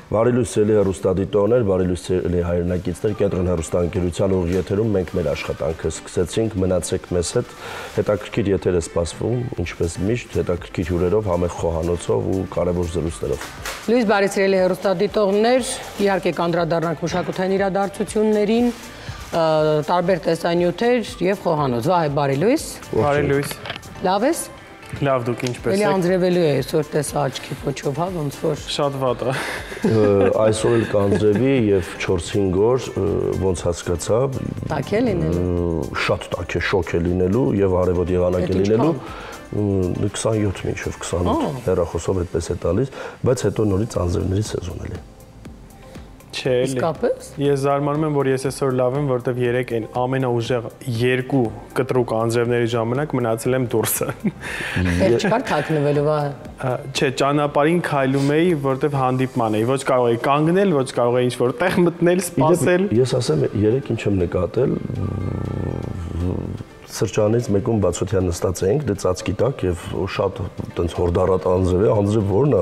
Բարի լույս էլի հեռուստադիտողներ, բարի լույս էլի հայրենակիցներ, Կենտրոն հեռուստաընկերության ուղիղ եթերում մենք մեր աշխատանքը սկսեցինք, մնացեք մեզ հետ, հետաքրքիր եթեր է սպասվում, ինչպես միշտ, հետաքրքիր հյուրերով, համեղ խոհանոցով ու կարևոր զրույցներով։ Լույս բարի սիրելի հեռուստադիտողներ, իհարկե կանդրադառնանք մշակութային իրադարձություններին, տարբեր տեսանյութեր եւ խոհանոց։ Վահե, բարի լույս։ Բարի լույս։ Լավ ես։ Լավ, դուք ինչպես եք։ Էլի անձրևելու է այսօր տեսա աչքի փոչով, հա, ոնց որ։ Շատ վատ է։ Այսօր էլ կանձրևի եւ 4-5 օր ոնց հասկացա։ Տաք է լինելու։ Շատ տաք է, շոկ է լինելու եւ արևոտ եղանակ է լինելու։ 27 մինչև 28 հեռախոսով այդպես է տալիս, բայց հետո նորից անձրևների սեզոն էլի։ Չէ, էլի։ Իսկապես։ Ես զարմանում եմ, որ ես այսօր լավ եմ, որովհետև երեք այն ամենաուժեղ երկու կտրուկ անձրևների ժամանակ մնացել եմ դուրսը։ Դեռ չկար թաքնվելու, վա։ Չէ, ճանապարհին քայլում էի, որովհետև հանդիպման էի, ոչ կարող էի կանգնել, ոչ կարող էի ինչ-որ տեղ մտնել, սպասել։ Ես ասեմ, երեք ինչ եմ նկատել, սրճանից մեկում բացօթյա նստած էինք, դե ծածկի տակ եւ շատ տենց հորդառատ անձրև է, անձրև որն է,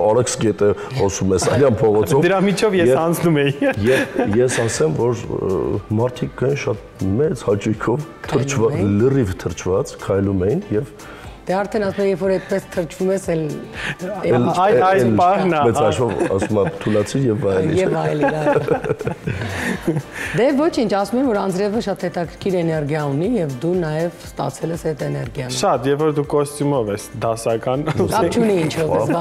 Արաքս գետը հոսում է Սարյան փողոցով։ Դրա միջով ես անցնում էի։ Եվ ես ասեմ, որ մարդիկ կային շատ մեծ հաճույքով թրջված, լրիվ թրջված քայլում էին եւ Դե արդեն ասում եմ, որ այդպես թրջվում ես, այդ պահն է։ Բայց աշխով ասում եմ թուլացի եւ վայելի։ Եվ այլի, Դե ոչինչ, ասում եմ, որ անձրևը շատ հետաքրքիր էներգիա ունի եւ դու նաեւ ստացել ես այդ էներգիան։ Շատ, երբ որ դու կոստյումով ես դասական։ Կապ չունի ինչով ես,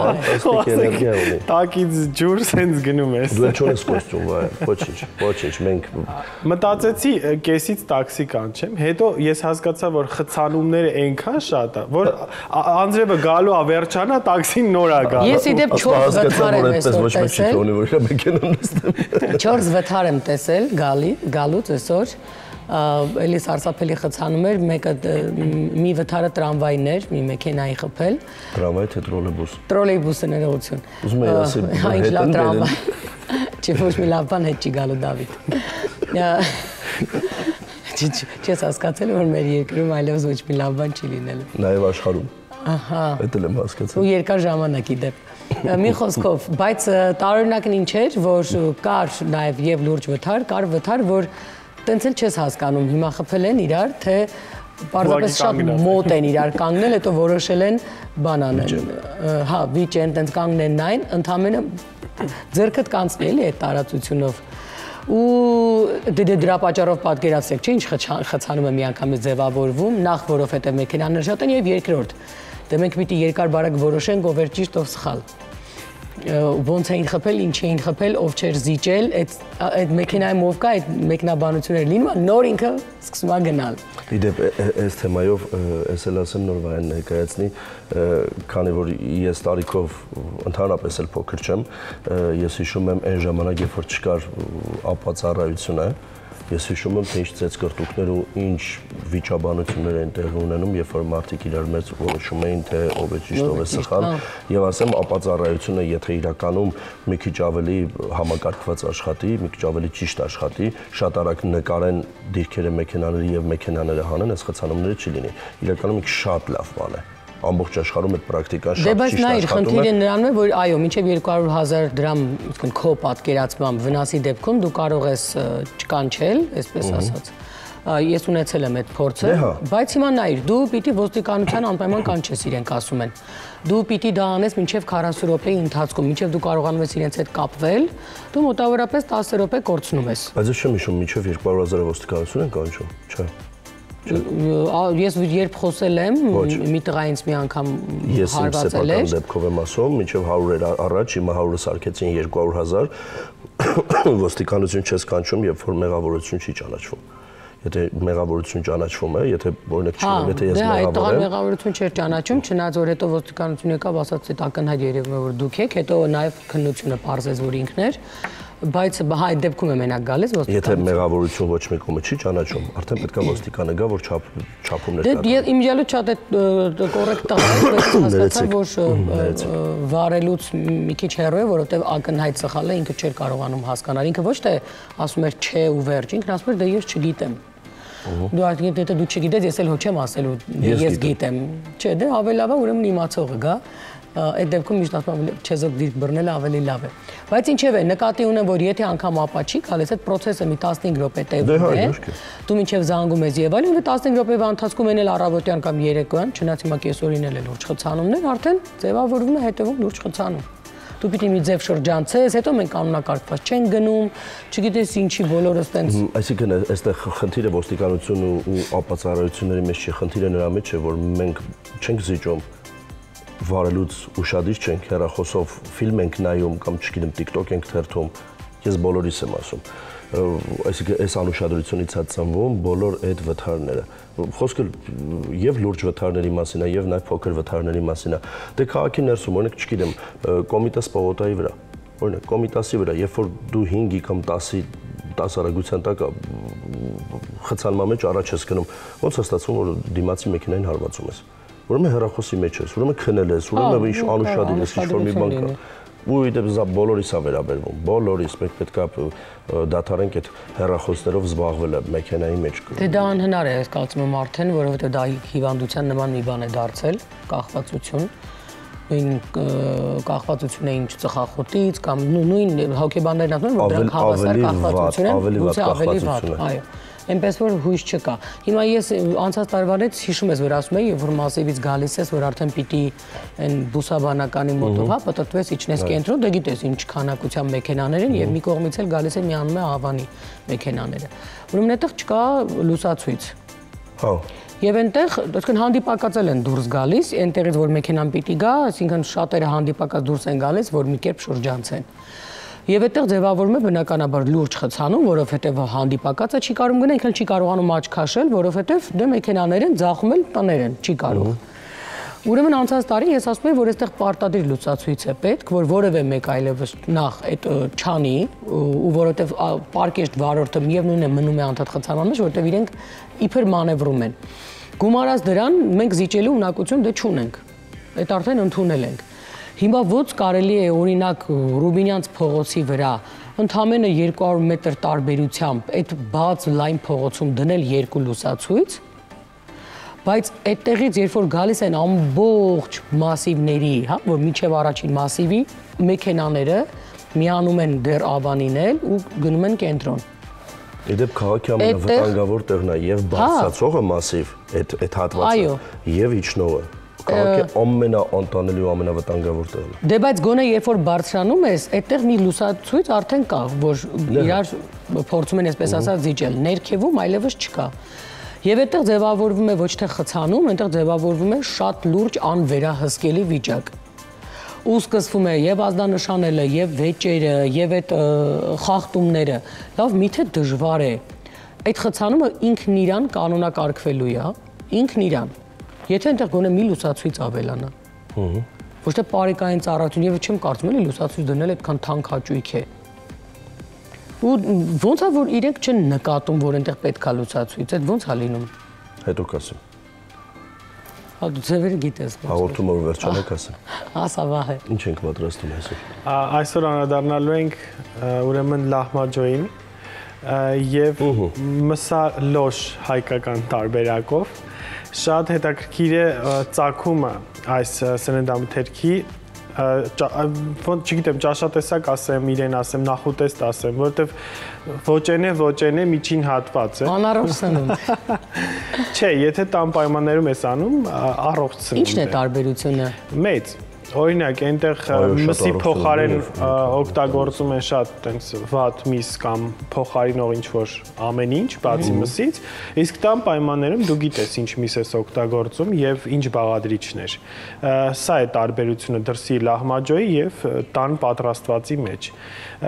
Ֆանտաստիկ էներգիա ունի։ Տակից ջուր սենց գնում ես։ Դու չունես կոստյում, ոչինչ, մենք մտածեցի կեսից տաքսի կանչեմ, հետո ես հասկացա, որ խցանումները այնքան շատ է, որ անձրևը գալու է վերջանա, տաքսին նոր է գալու։ Ես իդեպ 4 վթար եմ ոչ մեկ չի թողնի, որ մեքենան նստեմ։ 4 վթար եմ տեսել գալուց այսօր, էլի սարսափելի խցանում էր, մեկը մի վթարը տրամվային էր, մի մեքենայի խփել։ Տրամվայ թե տրոլեյբուս։ Տրոլեյբուսը ներողություն։ Ուզում եմ ասել, ինչ լավ տրամվայ։ Չէ, ոչ մի լավ բան հետ չի գալու Դավիթ։ Չես հասկացել, որ մեր երկրում այլևս ոչ մի լավ բան չի լինելու։ Նաև աշխարհում։ Ահա։ Դա էլ եմ հասկացել։ Ու երկար ժամանակի դեպ։ Մի խոսքով, բայց տարօրինակն ինչ էր, որ կար նաև եւ լուրջ վթար, կար վթար, որ տենց էլ չես հասկանում, հիմա խփել են իրար, թե պարզապես շատ մոտ են իրար կանգնել, հետո որոշել են բան անեն։ Հա, վիճեն տենց կանգնեն նայն, ընդամենը ձեռքդ կանցնի էլի այդ տարածությունով։ Ու դրա պատճառով պատկերացրեք, չէ՞ ինչ խցանում է միանգամից ձևավորվում, նախ որովհետև մեքենաները շատ են եւ երկրորդ դե մենք պիտի երկար բարակ որոշենք ով էր ճիշտ ով սխալ ոնց էին խփել, ինչ էին խփել, ով չէր զիջել, այդ մեքենայում ով կա, այդ մեկնաբանությունները լինում, նոր ինքը սկսում է գնալ։ Իդեպ այս թեմայով ես էլ ասեմ նոր վայրեն ներկայացնի, քանի որ ես տարիքով ընդհանրապես էլ փոքր չեմ, ես հիշում եմ այն ժամանակ, երբ որ չկար ապածառայությունը, ես հիշում եմ, թե ինչ ծեծկրտուկներ ու ինչ վիճաբանություններ են տեղի ունենում, երբ որ մարդիկ իրար մեծ որոշում էին, թե ով է ճիշտ, ով է սխալ, եւ ասեմ, ապածառայությունը, եթե իրականում մի քիչ ավելի համակարգված աշխատի, մի քիչ ավելի ճիշտ աշխատի, շատ արագ նկարեն դիրքերը մեքենաների եւ մեքենաները հանեն, այս խցանումները չի լինի։ Իրականում մի շատ լավ բան է։ Ամբողջ աշխարհում այդ պրակտիկան շատ ճիշտ աշխատում է։ Դե բայց նայ, խնդիրը նրանում է, որ այո, մինչև 200,000 դրամ, այսինքն քո պատկերացմամբ վնասի դեպքում դու կարող ես չկանչել, այսպես ասած։ Ես ունեցել եմ այդ փորձը, բայց հիմա նայ, դու պիտի ոստիկանության անպայման կանչես, իրենք ասում են։ Դու պիտի դա անես մինչև 40 րոպեի ընթացքում, մինչև դու կարողանում ես իրենց հետ կապվել, դու մոտավորապես 10 րոպե կորցնում ես։ Բայց ես չեմ հիշում, մինչև 200,000 ոստիկանություն են կանչում, չէ։ Ես երբ խոսել եմ, մի տղայից մի անգամ հարվածել էր։ Ես իմ սեփական դեպքով եմ ասում, մինչև 100 էր առաջ, հիմա 100-ը սարքեցին 200,000, ոստիկանություն չես կանչում, երբ որ մեղավորություն չի ճանաչվում։ Եթե մեղավորություն ճանաչվում է, եթե օրինակ չունեմ, եթե ես մեղավոր եմ։ Այդ տղան մեղավորություն չէր ճանաչում, չնայած որ հետո ոստիկանություն եկավ, ասաց այդ ակնհայտ երևում է որ դուք եք, հետո նաև քննությունը պարզեց որ ինքն էր, բայց այդ դեպքում է մենակ գալիս ոստիկանություն։ Եթե մեղավորություն ոչ մի կողմը չի ճանաչում, արդեն պետք է ոստիկանը գա, որ չափումներ կատարի։ Դե իմ ջալու շատ է կոռեկտ տղա է, բայց հասկացա որ վարելուց մի քիչ հեռու է, որովհետև ակնհայտ սխալ է, ինքը չէր կարողանում հասկանալ, ինքը ոչ թե ասում էր չէ ու վերջ, ինքն ասում էր դե ես չգիտեմ։ Դու արդյոք դու չգիտես, ես էլ հո չեմ ասելու, ես գիտեմ։ Չէ, դե ավելի լավ է ուրեմն իմացողը գա, այդ դեպքում միշտ ասում եմ չեզոք դիրք բռնելը ավելի լավ է։ Բայց ինչև է, նկատի ունեմ, որ եթե անգամ ապա չի գալիս, այդ process-ը մի 15 րոպե տևում է։ Դու մինչև զանգում ես եւ այլն, 15 րոպեվա ընթացքում են էլ առավոտյան կամ երեկոյան, չնայած հիմա կեսօրին էլ լուրջ խցանումներ, արդեն ձևավորվում է հետևում լուրջ խցանում։ Դու պիտի մի ձև շրջանցես, հետո մենք կանոնակարգված չենք գնում, չգիտես ինչի բոլորը ստենց։ Այսինքն այստեղ խնդիրը ոստիկանություն ու ապացառայությունների մեջ չի, խնդիրը նրա մեջ է, որ մենք չենք զիջում վարելուց ուշադիր չենք, հեռախոսով ֆիլմ ենք նայում կամ չգիտեմ TikTok ենք թերթում, ես բոլորիս եմ ասում։ Այսինքն այս անուշադրությունից է ծնվում բոլոր այդ վթարները։ Խոսքը եւ լուրջ վթարների մասին է, եւ նաեւ փոքր վթարների մասին է։ Դե քաղաքի ներսում, օրինակ, չգիտեմ, Կոմիտաս Պողոտայի վրա, օրինակ, Կոմիտասի վրա, երբ որ դու 5-ի կամ 10 արագության տակ խցանման մեջ առաջ ես գնում, ոնց է ստացվում, որ դիմացի մեքենային հարվածում ես։ Ուրեմն հեռախոսի մեջ ես, ուրեմն քնել ես, ուրեմն ինչ անուշադիր ես, ինչ-որ մի բան կա։ Ու իդեպ բոլորիս է վերաբերվում, բոլորիս մենք պետք է դադարենք այդ հեռախոսներով զբաղվելը մեքենայի մեջ։ Դե դա անհնար է, ես կարծում եմ արդեն, որովհետև դա հիվանդության նման մի բան է դարձել, կախվածություն։ Նույն կախվածություն է ինչ ծխախոտից կամ նույն հոգեբաններն ասում են, որ դրանք հավասար կախվածություն են, գուցե ավելի վատ, այո։ Այնպես որ հույս չկա։ Հիմա ես անցած տարվանից հիշում ես, որ ասում էի, երբ որ Մասիվից գալիս ես, որ արդեն պիտի այն բուսաբանականի մոտով, հա, պտտվես իջնես կենտրոն, դե գիտես ինչ քանակության մեքենաներ են եւ մի կողմից էլ գալիս է միանում է Հավանի մեքենաները։ Ուրեմն այդտեղ չկա լուսացույց։ Հա։ Եվ այնտեղ, այսինքն հանդիպակացել են դուրս գալիս, այնտեղից որ մեքենան պիտի գա, այսինքն շատերը հանդիպակած դուրս են գալիս, որ մի կերպ շրջանցեն։ Եվ այդտեղ ձևավորվում է բնականաբար լուրջ խցանում, որովհետև հանդիպակացը չի կարող գնալ, ինքն չի կարողանում աչք քաշել, որովհետև դե մեքենաներ են, ձախում էլ տներ են, չի կարող։ Ուրեմն անցած տարի ես ասում եմ, որ այստեղ պարտադիր լուսացույց է պետք, որ որևէ մեկ այլևս նախ այդ չանի, ու որովհետև պարկեշտ վարորդը միևնույն է մնում է անդադ խցանման մեջ, որովհետև իրենք իբր մանևրում են։ Գումարած դրան մենք զիջելու ունակություն դե չունենք։ Այդ արդեն ընդունել ենք։ Հիմա ոնց կարելի է օրինակ Ռուբինյանց փողոցի վրա ընդամենը 200 մետր տարբերությամբ այդ բաց լայն փողոցում դնել 2 լուսացույց, բայց այդտեղից երբ որ գալիս են ամբողջ մասիվների, հա, որ միջև առաջին մասիվի մեքենաները միանում են դեռ Ավանին էլ ու գնում են կենտրոն։ Իդեպ քաղաքի ամենավտանգավոր տեղն է եւ բարձրացողը մասիվ այդ հատվածը եւ իջնողը։ Քաղաքի ամենաանտանելի ու ամենավտանգավոր տեղն է։ Դե բայց գոնե երբ որ բարձրանում ես, այդտեղ մի լուսացույց արդեն կա, որ իրար փորձում են այսպես ասած զիջել, ներքևում այլևս չկա։ Եվ այդտեղ ձևավորվում է ոչ թե խցանում, այնտեղ ձևավորվում է շատ լուրջ անվերահսկելի վիճակ։ Ու սկսվում է եւ ազդանշանելը, եւ վեճերը, եւ այդ խախտումները։ Լավ, միթե դժվար է։ Այդ խցանումը ինքն իրան կանոնակարգվելու է, ինքն իրան։ Եթե այնտեղ գոնե մի լուսացույց ավելանա։ Ոչ թե պարեկային ծառայություն, եւ չեմ կարծում էլի լուսացույց դնել այդքան թանկ հաճույք է։ Ու ոնց է որ իրենք չեն նկատում, որ այնտեղ պետք է լուսացույց, այդ ոնց է լինում։ Հետո կասեմ։ Հա դու ձևերը գիտես։ Հաղորդումը որ վերջանակ ասեմ։ Ասա վահե։ Ինչ ենք պատրաստում այսօր։ Այսօր անդրադառնալու ենք ուրեմն լահմաջոյին եւ մսալոշ հայկական տարբերակով։ Շատ հետաքրքիր է ծագումը այս սննդամթերքի, չգիտեմ, ճաշատեսակ ասեմ, իրեն ասեմ, նախուտեստ ասեմ, որովհետև ոչ է միջին հատված է։ Անառողջ սնունդ։ Չէ, եթե տան պայմաններում ես անում, առողջ սնունդ է։ Ի՞նչն է տարբերությունը։ Մեծ։ Օրինակ, այնտեղ մսի փոխարեն օգտագործում են շատ տենց վատ միս կամ փոխարինող ինչ-որ ամեն ինչ, բացի մսից, իսկ տան պայմաններում դու գիտես ինչ միս ես օգտագործում եւ ինչ բաղադրիչներ։ Սա է տարբերությունը դրսի լահմաջոյի եւ տան պատրաստվածի մեջ։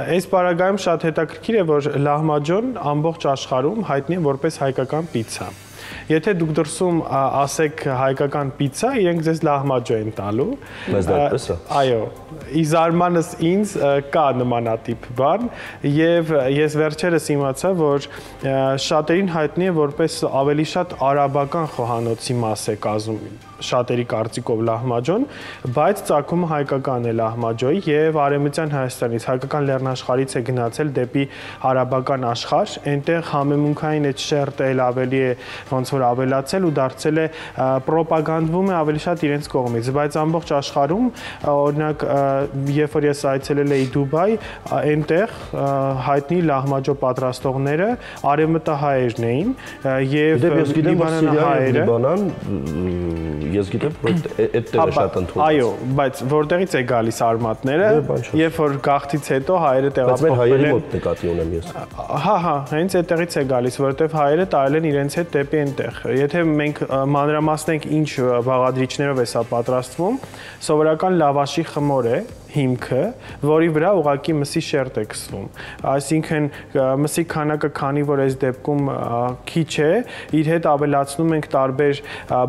Այս բaragայում շատ հետաքրքիր է, որ լահմաջոն ամբողջ աշխարհում հայտնի է որպես հայկական պիցցա։ Եթե դուք դրսում ասեք հայկական պիցցա, իրենք ձեզ լահմաջո են տալու։ Բայց դա այդպես է։ Այո, ի զարմանս ինձ կա նմանատիպ բան եւ ես վերջերս իմացա, որ շատերին հայտնի է որպես ավելի շատ արաբական խոհանոցի մաս է կազմում։ շատերի կարծիքով լահմաջոն, բայց ծագումը հայկական է լահմաջոյի եւ Արևմտյան Հայաստանից, հայկական լեռնաշխարհից է գնացել դեպի հարաբական աշխարհ, այնտեղ համեմունքային այդ շերտը էլ ավելի է ոնց որ ավելացել ու դարձել է պրոպագանդվում է ավելի շատ իրենց կողմից, բայց ամբողջ աշխարհում օրինակ երբ որ ես այցելել էի Դուբայ, այնտեղ հայտնի լահմաջո պատրաստողները արևմտահայերն էին եւ լիբանանահայերը ես գիտեմ որ այդտեղ է շատ ընդունված այո բայց որտեղից է գալիս արմատները երբ որ գաղթից հետո հայերը տեղափոխվել են հայերի մոտ նկատի ունեմ ես հա հենց այդտեղից է գալիս որովհետեւ հայերը տարել են իրենց հետ դեպի այնտեղ եթե մենք մանրամասնենք ինչ բաղադրիչներով է սա պատրաստվում սովորական լավաշի խմոր է հիմքը, որի վրա ուղակի մսի շերտ է կսվում։ Այսինքն մսի քանակը քանի որ այս դեպքում քիչ է, իր հետ ավելացնում ենք տարբեր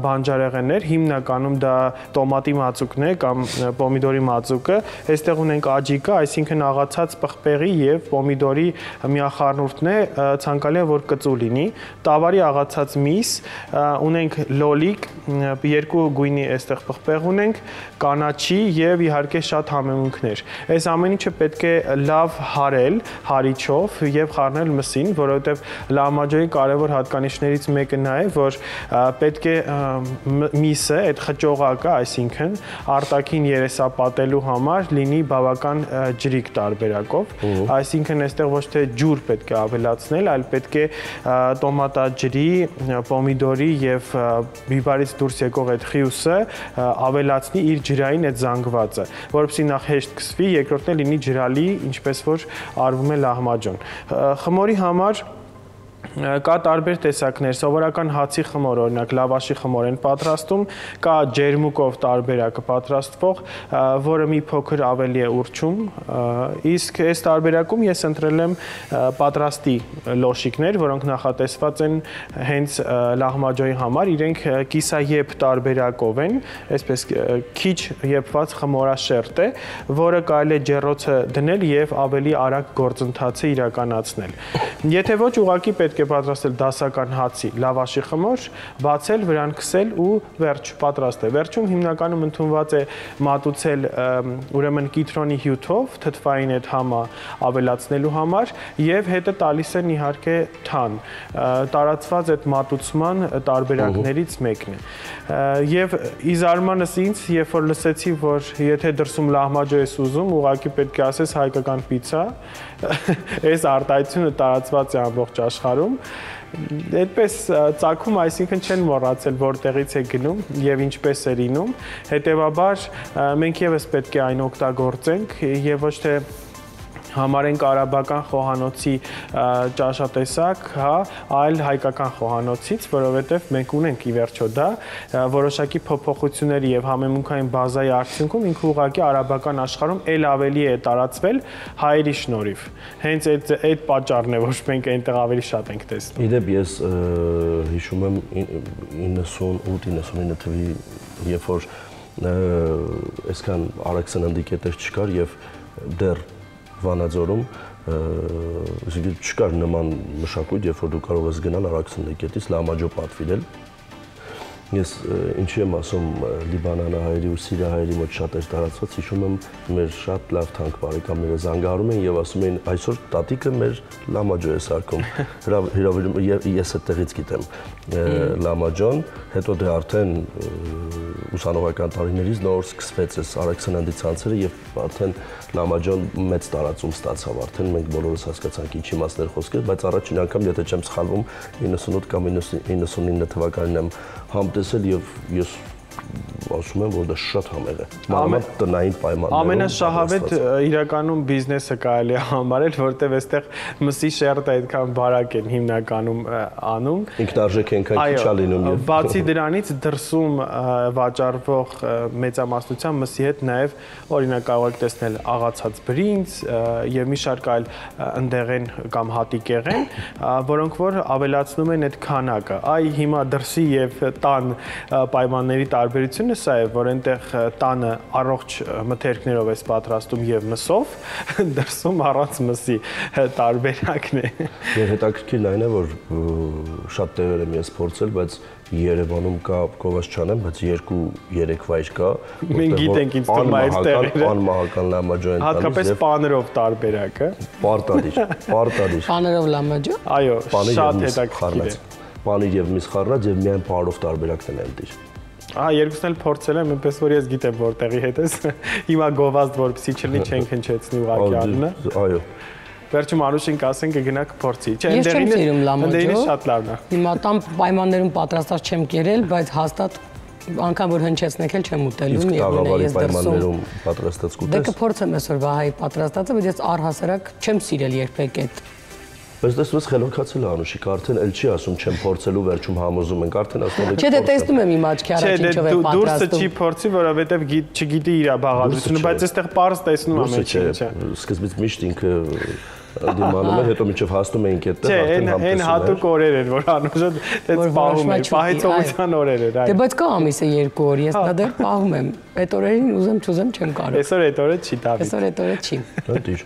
բանջարեղեններ, հիմնականում դա տոմատի մածուկն է կամ պոմիդորի մածուկը, այստեղ ունենք աջիկը, այսինքն աղացած պղպեղի եւ պոմիդորի միախառնուրդն է, ցանկալի է որ կծու լինի, տավարի աղացած միս, ունենք լոլիկ, երկու գույնի այստեղ պղպեղ ունենք, կանաչի եւ իհարկե շատ համեմունքներ։ Այս ամեն ինչը պետք է լավ հարել հարիչով եւ խառնել մսին, որովհետեւ լահմաջոյի կարևոր հատկանիշներից մեկը նա է, որ պետք է միսը, այդ խճողակը, այսինքն արտաքին երեսապատելու համար լինի բավական ջրիկ տարբերակով, այսինքն այստեղ ոչ թե ջուր պետք է ավելացնել, այլ պետք է տոմատաջրի, պոմիդորի եւ բիբարից դուրս եկող այդ խիուսը ավելացնի իր ջրային այդ զանգվածը, որովհետեւ նախ հեշտ կսվի, երկրորդն է լինի ջրալի, ինչպես որ արվում է լահմաջոն։ Խմորի համար կա տարբեր տեսակներ, սովորական հացի խմոր, օրինակ լավաշի խմոր են պատրաստում, կա ջերմուկով տարբերակը պատրաստվող, որը մի փոքր ավելի է ուռչում, իսկ այս տարբերակում ես ընտրել եմ պատրաստի լոշիկներ, որոնք նախատեսված են հենց լահմաջոյի համար, իրենք կիսաեփ տարբերակով են, այսպես քիչ եփված խմորաշերտ է, որը կարելի է ջեռոցը դնել եւ ավելի արագ գործընթացը իրականացնել։ Եթե ոչ ուղղակի պետք է պատրաստել դասական հացի լավաշի խմոր, բացել, վրան քսել ու վերջ պատրաստ է։ Վերջում հիմնականում ընդունված է մատուցել ուրեմն կիտրոնի հյութով, թթվային այդ համը ավելացնելու համար եւ հետը տալիս են իհարկե թան։ Տարածված այդ մատուցման տարբերակներից մեկն է։ Եվ ի զարմանս ինձ, երբ որ լսեցի, որ եթե դրսում լահմաջո ես ուզում, ուղղակի պետք է ասես հայկական պիցա, այս արտահայտությունը տարածված է ամբողջ աշխարհում։ Այդպես ծագում, այսինքն չեն մոռացել որտեղից է գնում եւ ինչպես է լինում, հետեւաբար մենք եւս պետք է այն օգտագործենք եւ ոչ թե համարենք արաբական խոհանոցի ճաշատեսակ, հա, այլ հայկական խոհանոցից, որովհետև մենք ունենք ի վերջո դա որոշակի փոփոխությունների եւ համեմունքային բազայի արդյունքում ինքը ուղղակի արաբական աշխարհում ել ավելի է տարածվել հայերի շնորհիվ։ Հենց այդ պատճառն է, որ մենք այնտեղ ավելի շատ ենք տեսնում։ Իդեպ ես հիշում եմ 98-99 թվի, երբ որ այսքան արագ սննդի կետեր չկար եւ դեռ Վանաձորում չկար նման մշակույթ, երբ որ դու կարող ես գնալ արագ սննդի լահմաջո պատվիրել։ Ես ինչի եմ ասում լիբանանահայերի ու սիրիահայերի մոտ շատ էր տարածված, հիշում եմ մեր շատ լավ թանկ բարեկամները զանգահարում են եւ ասում էին այսօր տատիկը մեր լահմաջո է սարքում։ Ես այդտեղից գիտեմ լահմաջոն, հետո դե արդեն ուսանողական տարիներից նոր սկսվեց այս արագ սննդի ցանցերը եւ արդեն լահմաջոն մեծ տարածում ստացավ, արդեն մենք բոլորս հասկացանք ինչի մասն էր խոսքը, բայց առաջին անգամ, եթե չեմ սխալվում, 98 կամ 99 թվականին եմ համ տեսել եւ ես ասում եմ, որ դա շատ համեղ է։ Մանավանդ տնային պայմաններում։ Ամենաշահավետ իրականում բիզնեսը կարելի է համարել, որտեղ այստեղ մսի շերտը այդքան բարակ են հիմնականում անում։ Ինքնարժեք ենքան քիչ է լինում եւ բացի դրանից դրսում վաճառվող մեծամասնության մսի հետ նաեւ օրինակ կարող եք տեսնել աղացած բրինձ եւ մի շարք այլ ընդեղեն կամ հատիկեղեն, որոնք որ ավելացնում են այդ քանակը։ Այ հիմա դրսի եւ տան պայմանների տարբերությունը սա է, որ այնտեղ տանը առողջ մթերքներով ես պատրաստում եւ մսով, դրսում առանց մսի տարբերակն է։ Եվ հետաքրքիրն այն է, որ շատ տեղեր եմ ես փորձել, բայց Երևանում կա Գովազդչանեմ, բայց 2-3 վայր կա, մենք գիտենք ինձ թվում է այդ տեղերը անմահական լամաջո են տալիս։ Հատկապես պաներով տարբերակը։ Պարտադիր։ Պաներով լամաջո։ Այո, շատ հետաքրքիր է։ Պանիր եւ միս խառնած եւ միայն պարով տարբերակն են դիր։ Երկուսն էլ փորձել եմ, այնպես որ ես գիտեմ որտեղի հետ ես։ Հիմա գովազդ որպեսի չլինի չենք հնչեցնի ուղղակի առնը։ Այո։ Վերջում Արուշին կասեն կգնա կփորձի։ Չէ, ընդերինը շատ լավն է։ Հիմա տամ պայմաններում պատրաստած չեմ կերել, բայց հաստատ անգամ որ հնչեցնեք էլ չեմ ուտելու, միևնույն է ես պայմաններում պատրաստած կուտես։ Դե կփորձեմ այսօր Վահայի պատրաստածը, բայց ես առհասարակ չեմ սիրել երբեք այդ։ Բայց դες խելոքացել է Անուշիկ, արդեն էլ չի ասում չեմ փորձելու, վերջում համոզում ենք, արդեն ասում եք։ Չէ, դե տեսնում եմ իմ աչքի առաջ ինչով է պատրաստում։ Դուրսը չի փորձի, որովհետև չգիտի իր բաղադրությունը, բայց այստեղ պարզ տեսնում եմ ինչը։ Սկզբից միշտ ինքը դիմանում էր, հետո մինչև հասնում էինք այդտեղ արդեն համտեսում էր։ Չէ, այն հատուկ օրեր էր, որ Անուշը դες պահում էր, պահեցողության օրեր էր, այո։ Դե բայց կա ամիսը 2 օր, ես դա դեռ պահում եմ։ Այդ օրերին ուզեմ չուզեմ չեմ կարող։ Այսօր այդ օրը չի Դավիթ։ Այսօր այդ օրը չի։ Դիր։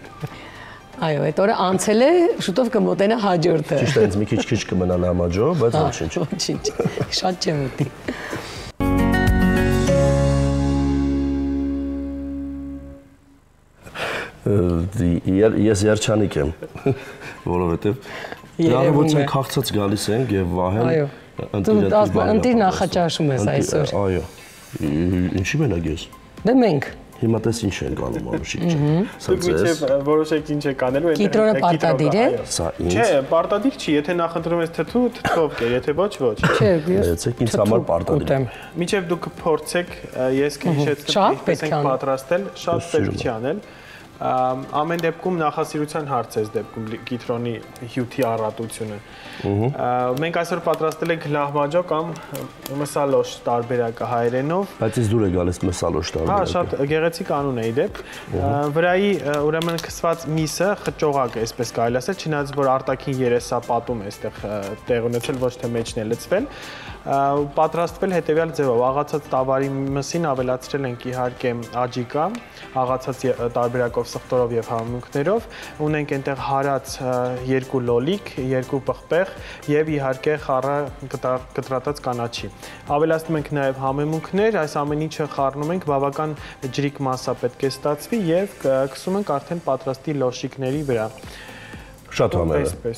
Այո, այդ օրը անցել է, շուտով կմոտենա հաջորդը։ Ճիշտ է, ինձ մի քիչ կմնա լամաջո, բայց ոչինչ։ Ոչինչ։ Շատ չեմ ուտի։ Ես երջանիկ եմ, որովհետև դրանով քաղցած գալիս ենք եւ Վահեն ընտիր նախաճաշում ես այսօր։ Այո։ Ինչի մենակ ես։ Դե մենք Հիմա տես ինչ ենք անում Անուշիկ ջան։ Դուք մինչև որոշեք ինչ եք անելու, կիտրոնը պարտադիր է։ Սա ինձ։ Չէ, պարտադիր չի, եթե նախընտրում ես թթու, թթով կեր, եթե ոչ, ոչ։ Չէ, ես ինձ համար պարտադիր է։ Մինչև դուք փորձեք, ես կհիշեցնեմ, ինչպես ենք պատրաստել, շատ պետք չի անել։ Ամեն դեպքում նախասիրության հարց է դեպքում կիտրոնի հյութի առատությունը։ Մենք այսօր պատրաստել ենք լահմաջո կամ մսալոշ տարբերակը հայերենով։ Բայց ես դուր է գալիս մսալոշ տարբերակը։ Հա, շատ գեղեցիկ անուն է իդեպ։ Վրայի ուրեմն քսված միսը խճողակ է, այսպես կարելի ասել, չնայած որ արտաքին երեսապատում է այստեղ տեղ ունեցել, ոչ թե մեջն է լցվել։ Պատրաստվել հետևյալ ձևով, աղացած տավարի մսին ավելացրել ենք իհարկե աջիկա, աղացած տարբերակով սխտորով եւ համեմունքներով, ունենք այնտեղ հարած 2 լոլիկ, 2 պղպեղ եւ իհարկե խառը կտրատած կանաչի։ Ավելացնում ենք նաեւ համեմունքներ, այս ամեն ինչը խառնում ենք, բավական ջրիկ մասսա պետք է ստացվի եւ կսում ենք արդեն պատրաստի լոշիկների վրա։ Շատ համեղ է։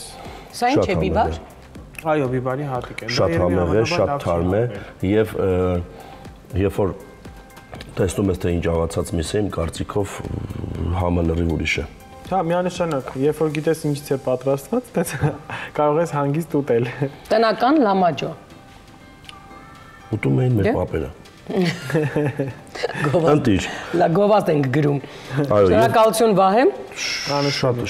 Սա ինչ է բիբար։ Այո, բիբարի հատիկ է։ Շատ համեղ է, շատ թարմ է եւ երբ որ տեսնում ես թե ինչ աղացած միս է, իմ կարծիքով համը լրիվ ուրիշ է։ Հա, միանշանակ, երբ որ գիտես ինչից է պատրաստված, դες կարող ես հանգիստ ուտել։ Տնական լամաջո։ Ուտում էին մեր պապերը։ Ընտիր։ Լա գովազդ ենք գրում։ Այո։ Շնորհակալություն Վահե։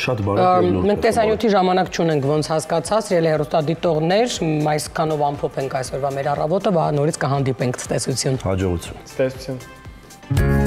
Շատ բարի։ Մենք տեսանյութի ժամանակ չունենք, ոնց հասկացած, ռիելի հեռուստադիտողներ, այսքանով ամփոփ ենք այսօրվա մեր առավոտը, նորից կհանդիպենք ցտեսություն։ Հաջողություն։ Ցտեսություն։